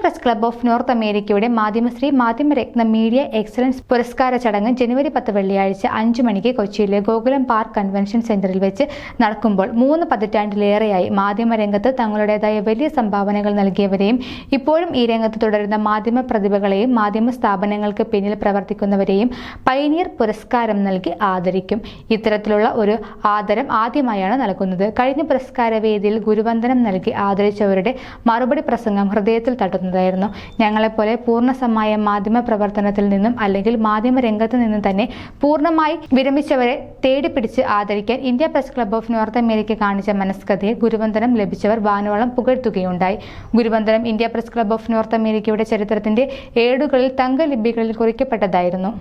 Press club of North അമേരിക്കയുടെ മാധ്യമശ്രീ മാധ്യമരത്ന media excellence പുരസ്കാര ചടങ്ങ് ജനുവരി 10 വെള്ളിയാഴ്ച 5 മണിക്ക് കൊച്ചിയിലെ ഗോകുലം പാർക്ക് കൺവെൻഷൻ സെന്ററിൽ വെച്ച് നടക്കുമ്പോൾ 3 പതിറ്റാണ്ടിലേറെയായി മാധ്യമരംഗത്ത് തങ്ങളുടേതായ വലിയ സംഭാവനകൾ നൽകിയവരെയും ഇപ്പോഴും ഈ രംഗത്ത് തുടരുന്ന മാധ്യമ പ്രതിഭകളെയും മാധ്യമ സ്ഥാപനങ്ങൾക്ക് പിന്നിൽ പ്രവർത്തിക്കുന്നവരെയും പൈനിയർ പുരസ്കാരം നൽകി ആദരിക്കും. ഇത്തരത്തിലുള്ള ഒരു ആദരം ആദ്യമായാണ് നൽകുന്നത്. കഴിഞ്ഞ പുരസ്കാര വേദിയിൽ ഗുരുവന്ദനം നൽകി ആദരിച്ചവരുടെ മറുപടി പ്രസംഗം ഹൃദയത്തിൽ തട്ടുന്നതായിരുന്നു. ഞങ്ങളെപ്പോലെ പൂർണ്ണസമായ മാധ്യമ പ്രവർത്തനത്തിൽ നിന്നും അല്ലെങ്കിൽ മാധ്യമ രംഗത്ത് നിന്നും തന്നെ പൂർണ്ണമായി വിരമിച്ചവരെ തേടിപ്പിടിച്ച് ആദരിക്കാൻ India press club of North America കാണിച്ച മനസ്കഥയെ ഗുരുവന്ദനം ലഭിച്ചവർ വാനോളം പുകഴ്ത്തുകയുണ്ടായി. ഗുരുവന്ദനം India press club of North അമേരിക്കയുടെ ചരിത്രത്തിന്റെ ഏടുകളിൽ തങ്കലിപികളിൽ കുറിക്കപ്പെട്ടതായിരുന്നു.